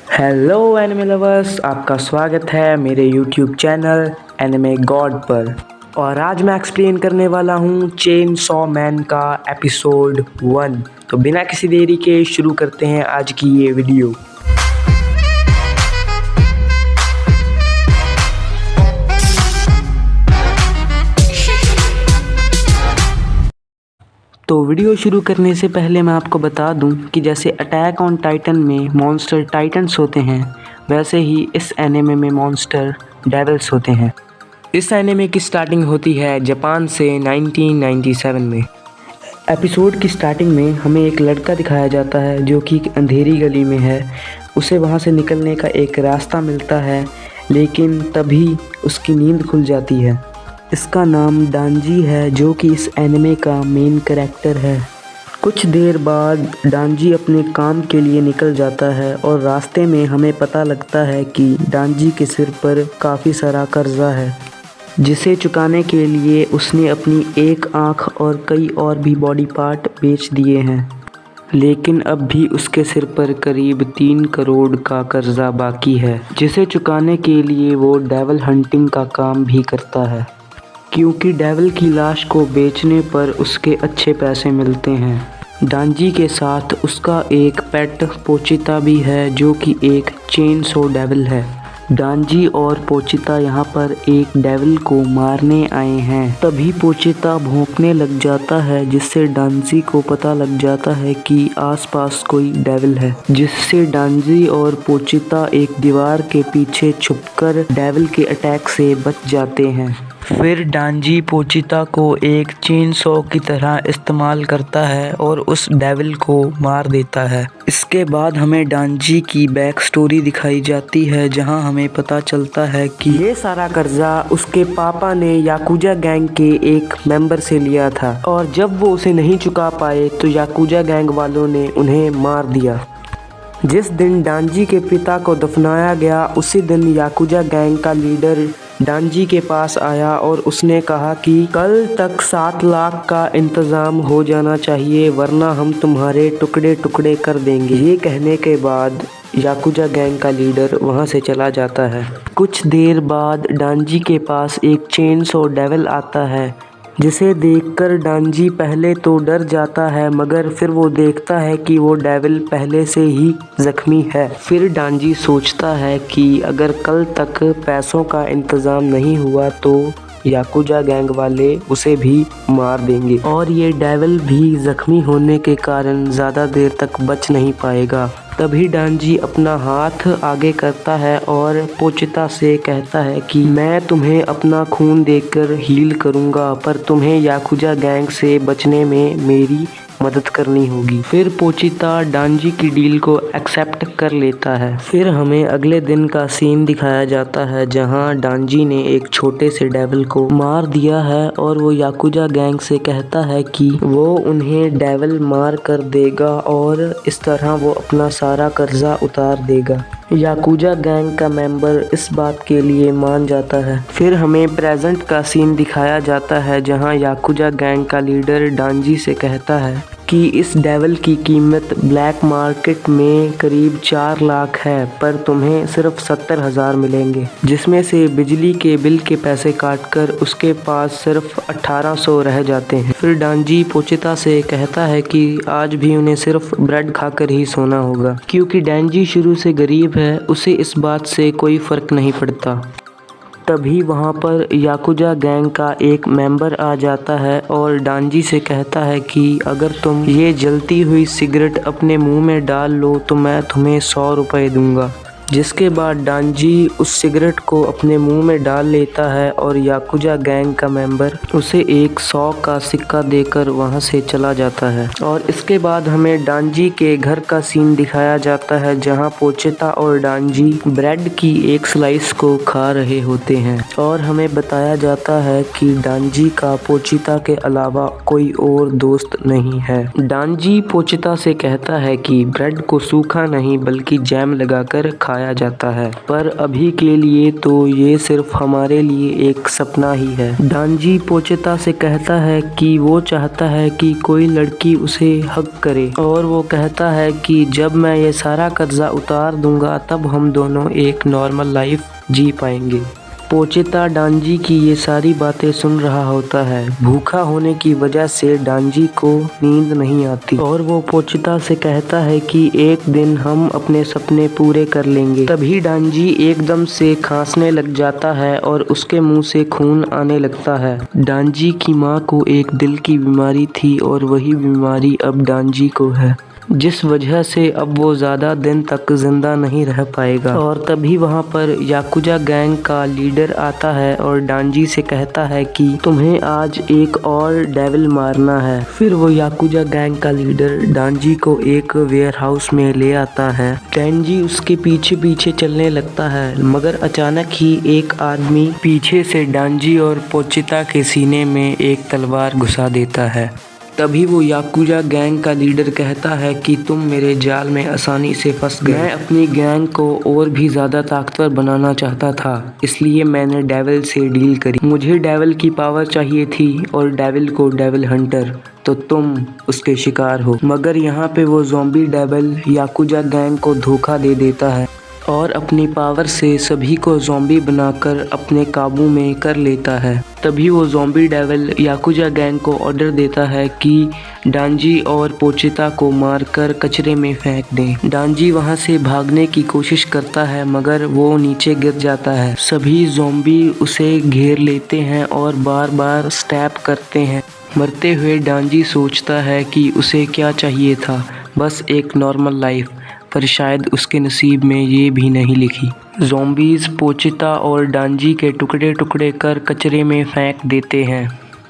Hello anime lovers, आपका स्वागत है मेरे यूट्यूब चैनल एनिमे गॉड पर। और आज मैं एक्सप्लेन करने वाला हूँ चेन सॉ मैन का एपिसोड 1। तो बिना किसी देरी के शुरू करते हैं आज की ये वीडियो। तो वीडियो शुरू करने से पहले मैं आपको बता दूं कि जैसे अटैक ऑन टाइटन में मॉन्स्टर टाइटन्स होते हैं, वैसे ही इस एनिमे में मॉन्स्टर डेविल्स होते हैं। इस एनिमे की स्टार्टिंग होती है जापान से 1997 में। एपिसोड की स्टार्टिंग में हमें एक लड़का दिखाया जाता है जो कि एक अंधेरी गली में है। उसे वहाँ से निकलने का एक रास्ता मिलता है, लेकिन तभी उसकी नींद खुल जाती है। इसका नाम डांजी है जो कि इस एनिमे का मेन कैरेक्टर है। कुछ देर बाद डांजी अपने काम के लिए निकल जाता है और रास्ते में हमें पता लगता है कि डांजी के सिर पर काफ़ी सारा कर्जा है, जिसे चुकाने के लिए उसने अपनी एक आँख और कई और भी बॉडी पार्ट बेच दिए हैं। लेकिन अब भी उसके सिर पर करीब 3 करोड़ का कर्जा बाकी है, जिसे चुकाने के लिए वो डेविल हंटिंग का काम भी करता है, क्योंकि डेविल की लाश को बेचने पर उसके अच्छे पैसे मिलते हैं। डांजी के साथ उसका एक पेट पोचिता भी है जो कि एक चेन सो डेविल है। डांजी और पोचिता यहाँ पर एक डेविल को मारने आए हैं। तभी पोचिता भौंकने लग जाता है, जिससे डांजी को पता लग जाता है कि आसपास कोई डेविल है, जिससे डांजी और पोचिता एक दीवार के पीछे छुपकर डेविल के अटैक से बच जाते हैं। फिर डांजी पोचिता को एक चेन सॉ की तरह इस्तेमाल करता है और उस डेविल को मार देता है। इसके बाद हमें डांजी की बैक स्टोरी दिखाई जाती है, जहां हमें पता चलता है कि ये सारा कर्जा उसके पापा ने याकुजा गैंग के एक मेंबर से लिया था, और जब वो उसे नहीं चुका पाए तो याकुजा गैंग वालों ने उन्हें मार दिया। जिस दिन डांजी के पिता को दफनाया गया, उसी दिन याकुजा गैंग का लीडर डांजी के पास आया और उसने कहा कि कल तक 7 लाख का इंतज़ाम हो जाना चाहिए, वरना हम तुम्हारे टुकड़े टुकड़े कर देंगे। ये कहने के बाद याकुजा गैंग का लीडर वहाँ से चला जाता है। कुछ देर बाद डांजी के पास एक चेन सॉ डेविल आता है, जिसे देखकर डांजी पहले तो डर जाता है, मगर फिर वो देखता है कि वो डेविल पहले से ही जख्मी है। फिर डांजी सोचता है कि अगर कल तक पैसों का इंतज़ाम नहीं हुआ तो याकुजा गैंग वाले उसे भी मार देंगे, और ये डेविल भी जख्मी होने के कारण ज़्यादा देर तक बच नहीं पाएगा। तभी डांजी अपना हाथ आगे करता है और पोचिता से कहता है कि मैं तुम्हें अपना खून देकर हील करूंगा, पर तुम्हें याकुजा गैंग से बचने में मेरी मदद करनी होगी। फिर पोचिता डांजी की डील को एक्सेप्ट कर लेता है। फिर हमें अगले दिन का सीन दिखाया जाता है, जहां डांजी ने एक छोटे से डेविल को मार दिया है और वो याकुजा गैंग से कहता है कि वो उन्हें डेविल मार कर देगा और इस तरह वो अपना सारा कर्जा उतार देगा। याकुजा गैंग का मेंबर इस बात के लिए मान जाता है। फिर हमें प्रेजेंट का सीन दिखाया जाता है, जहां याकुजा गैंग का लीडर डांजी से कहता है कि इस डेविल की कीमत ब्लैक मार्केट में करीब 4 लाख है, पर तुम्हें सिर्फ 70,000 मिलेंगे, जिसमें से बिजली के बिल के पैसे काटकर उसके पास सिर्फ 1800 रह जाते हैं। फिर डांजी पोचिता से कहता है कि आज भी उन्हें सिर्फ ब्रेड खाकर ही सोना होगा, क्योंकि डांजी शुरू से गरीब है, उसे इस बात से कोई फर्क नहीं पड़ता। तभी वहाँ पर याकुजा गैंग का एक मेंबर आ जाता है और डांजी से कहता है कि अगर तुम ये जलती हुई सिगरेट अपने मुंह में डाल लो तो मैं तुम्हें 100 रुपये दूंगा। जिसके बाद डांजी उस सिगरेट को अपने मुंह में डाल लेता है और याकुजा गैंग का मेंबर उसे एक 100 का सिक्का देकर वहां से चला जाता है। और इसके बाद हमें डांजी के घर का सीन दिखाया जाता है, जहां पोचिता और डांजी ब्रेड की एक स्लाइस को खा रहे होते हैं, और हमें बताया जाता है कि डांजी का पोचिता के अलावा कोई और दोस्त नहीं है। डांजी पोचिता से कहता है कि ब्रेड को सूखा नहीं बल्कि जैम लगाकर खा खाया जाता है, पर अभी के लिए तो ये सिर्फ हमारे लिए एक सपना ही है। डांजी पोचिता से कहता है कि वो चाहता है कि कोई लड़की उसे हग करे, और वो कहता है कि जब मैं ये सारा कर्जा उतार दूंगा तब हम दोनों एक नॉर्मल लाइफ जी पाएंगे। पोचिता डांजी की ये सारी बातें सुन रहा होता है। भूखा होने की वजह से डांजी को नींद नहीं आती और वो पोचिता से कहता है कि एक दिन हम अपने सपने पूरे कर लेंगे। तभी डांजी एकदम से खांसने लग जाता है और उसके मुंह से खून आने लगता है। डांजी की माँ को एक दिल की बीमारी थी और वही बीमारी अब डांजी को है, जिस वजह से अब वो ज़्यादा दिन तक जिंदा नहीं रह पाएगा। और तभी वहाँ पर याकुजा गैंग का लीडर आता है और डांजी से कहता है कि तुम्हें आज एक और डेविल मारना है। फिर वो याकुजा गैंग का लीडर डांजी को एक वेयरहाउस में ले आता है। डांजी उसके पीछे पीछे चलने लगता है, मगर अचानक ही एक आदमी पीछे से डांजी और पोचिता के सीने में एक तलवार घुसा देता है। तभी वो याकुजा गैंग का लीडर कहता है कि तुम मेरे जाल में आसानी से फंस गए। मैं अपनी गैंग को और भी ज़्यादा ताकतवर बनाना चाहता था, इसलिए मैंने डेविल से डील करी। मुझे डेविल की पावर चाहिए थी और डेविल को डेविल हंटर, तो तुम उसके शिकार हो। मगर यहाँ पे वो ज़ॉम्बी डेविल याकुजा गैंग को धोखा दे देता है और अपनी पावर से सभी को ज़ॉम्बी बनाकर अपने काबू में कर लेता है। तभी वो ज़ॉम्बी डेविल याकुजा गैंग को ऑर्डर देता है कि डांजी और पोचिता को मारकर कचरे में फेंक दें। डांजी वहां से भागने की कोशिश करता है, मगर वो नीचे गिर जाता है। सभी ज़ॉम्बी उसे घेर लेते हैं और बार बार स्टैप करते हैं। मरते हुए डांजी सोचता है कि उसे क्या चाहिए था, बस एक नॉर्मल लाइफ, पर शायद उसके नसीब में ये भी नहीं लिखी। ज़ॉम्बीज़ पोचिता और डांजी के टुकड़े टुकड़े कर कचरे में फेंक देते हैं।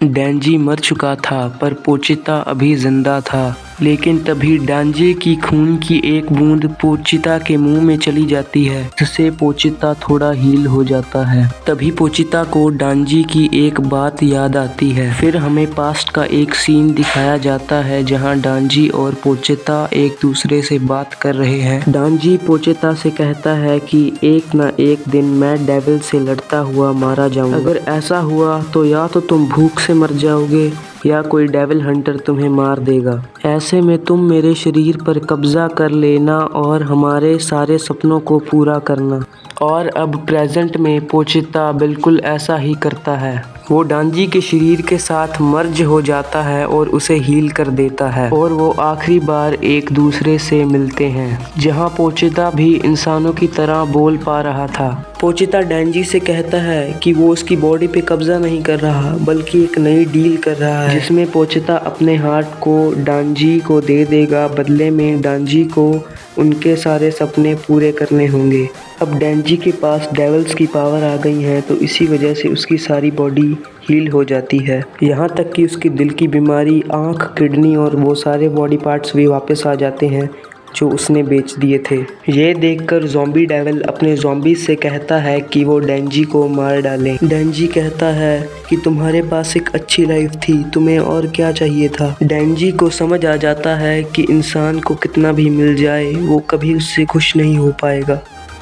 डांजी मर चुका था पर पोचिता अभी जिंदा था, लेकिन तभी डांजी की खून की एक बूंद पोचिता के मुंह में चली जाती है, जिससे पोचिता थोड़ा हील हो जाता है। तभी पोचिता को डांजी की एक बात याद आती है। फिर हमें पास्ट का एक सीन दिखाया जाता है जहां डांजी और पोचिता एक दूसरे से बात कर रहे हैं। डांजी पोचिता से कहता है कि एक ना एक दिन मैं डेविल से लड़ता हुआ मारा जाऊंगा। अगर ऐसा हुआ तो या तो तुम भूख से मर जाओगे या कोई डेविल हंटर तुम्हें मार देगा। ऐसे में तुम मेरे शरीर पर कब्जा कर लेना और हमारे सारे सपनों को पूरा करना। और अब प्रेजेंट में पोचिता बिल्कुल ऐसा ही करता है। वो डांजी के शरीर के साथ मर्ज हो जाता है और उसे हील कर देता है, और वो आखिरी बार एक दूसरे से मिलते हैं, जहां पोचिता भी इंसानों की तरह बोल पा रहा था। पोचिता डांजी से कहता है कि वो उसकी बॉडी पे कब्जा नहीं कर रहा, बल्कि एक नई डील कर रहा है, जिसमें पोचिता अपने हार्ट को डांजी को दे देगा। बदले में डांजी को उनके सारे सपने पूरे करने होंगे। अब डांजी के पास डेविल्स की पावर आ गई है, तो इसी वजह से उसकी सारी बॉडी हील हो जाती है। यहाँ तक कि उसकी दिल की बीमारी, आँख, किडनी और वो सारे बॉडी पार्ट्स भी वापस आ जाते हैं जो उसने बेच दिए थे। ये देखकर ज़ॉम्बी डेविल अपने ज़ॉम्बी से कहता है कि वो डांजी को मार डालें। डांजी कहता है कि तुम्हारे पास एक अच्छी लाइफ थी, तुम्हें और क्या चाहिए था। डांजी को समझ आ जाता है कि इंसान को कितना भी मिल जाए वो कभी उससे खुश नहीं हो पाएगा।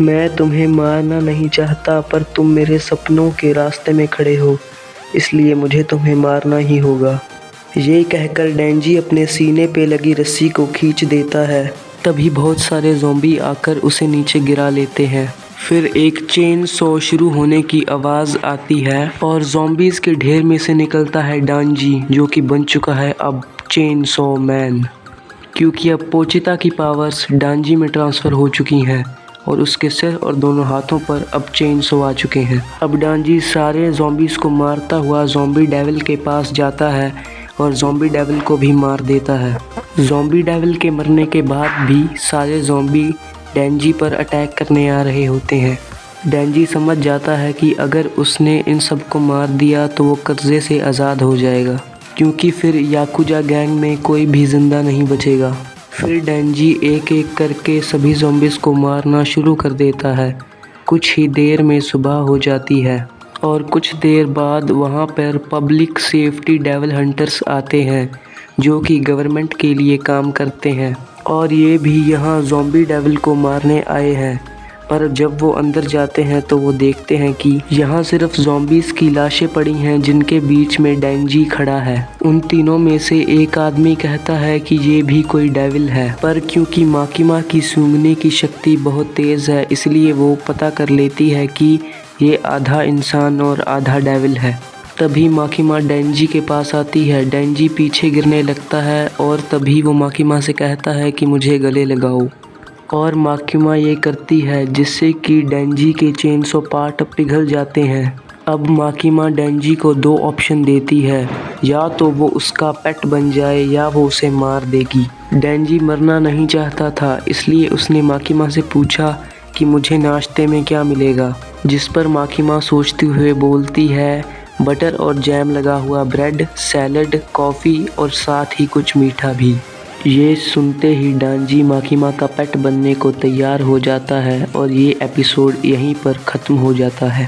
मैं तुम्हें मारना नहीं चाहता, पर तुम मेरे सपनों के रास्ते में खड़े हो, इसलिए मुझे तुम्हें मारना ही होगा। ये कहकर डांजी अपने सीने पे लगी रस्सी को खींच देता है। तभी बहुत सारे ज़ॉम्बी आकर उसे नीचे गिरा लेते हैं। फिर एक चेन सॉ शुरू होने की आवाज़ आती है और ज़ॉम्बीज़ के ढेर में से निकलता है डांजी, जो कि बन चुका है अब चेन सॉ मैन, क्योंकि अब पोचिता की पावर्स डांजी में ट्रांसफ़र हो चुकी हैं और उसके सिर और दोनों हाथों पर अब चेन सॉ आ चुके हैं। अब डांजी सारे ज़ॉम्बीज़ को मारता हुआ ज़ॉम्बी डेविल के पास जाता है और ज़ॉम्बी डेविल को भी मार देता है। ज़ॉम्बी डेविल के मरने के बाद भी सारे ज़ॉम्बी डांजी पर अटैक करने आ रहे होते हैं। डांजी समझ जाता है कि अगर उसने इन सबको मार दिया तो वो कर्जे से आज़ाद हो जाएगा, क्योंकि फिर याकुजा गैंग में कोई भी ज़िंदा नहीं बचेगा। फिर डांजी एक एक करके सभी ज़ॉम्बीज़ को मारना शुरू कर देता है। कुछ ही देर में सुबह हो जाती है और कुछ देर बाद वहाँ पर पब्लिक सेफ्टी डेविल हंटर्स आते हैं, जो कि गवर्नमेंट के लिए काम करते हैं, और ये भी यहाँ ज़ॉम्बी डेविल को मारने आए हैं। पर जब वो अंदर जाते हैं तो वो देखते हैं कि यहाँ सिर्फ ज़ॉम्बीज़ की लाशें पड़ी हैं जिनके बीच में डेंजी खड़ा है। उन तीनों में से एक आदमी कहता है कि ये भी कोई डेविल है, पर क्योंकि माकिमा की सूंघने की शक्ति बहुत तेज़ है इसलिए वो पता कर लेती है कि ये आधा इंसान और आधा डेविल है। तभी माकिमा डेंजी के पास आती है। डेंजी पीछे गिरने लगता है और तभी वो माकिमा से कहता है कि मुझे गले लगाओ, और माकिमा ये करती है जिससे कि डेंजी के चेनसो पार्ट पिघल जाते हैं। अब माकिमा डेंजी को दो ऑप्शन देती है, या तो वो उसका पेट बन जाए या वो उसे मार देगी। डेंजी मरना नहीं चाहता था इसलिए उसने माकिमा से पूछा कि मुझे नाश्ते में क्या मिलेगा, जिस पर माकिमा सोचते हुए बोलती है बटर और जैम लगा हुआ ब्रेड, सैलड, कॉफ़ी और साथ ही कुछ मीठा भी। ये सुनते ही डेंजी माकिमा का पेट बनने को तैयार हो जाता है और ये एपिसोड यहीं पर ख़त्म हो जाता है।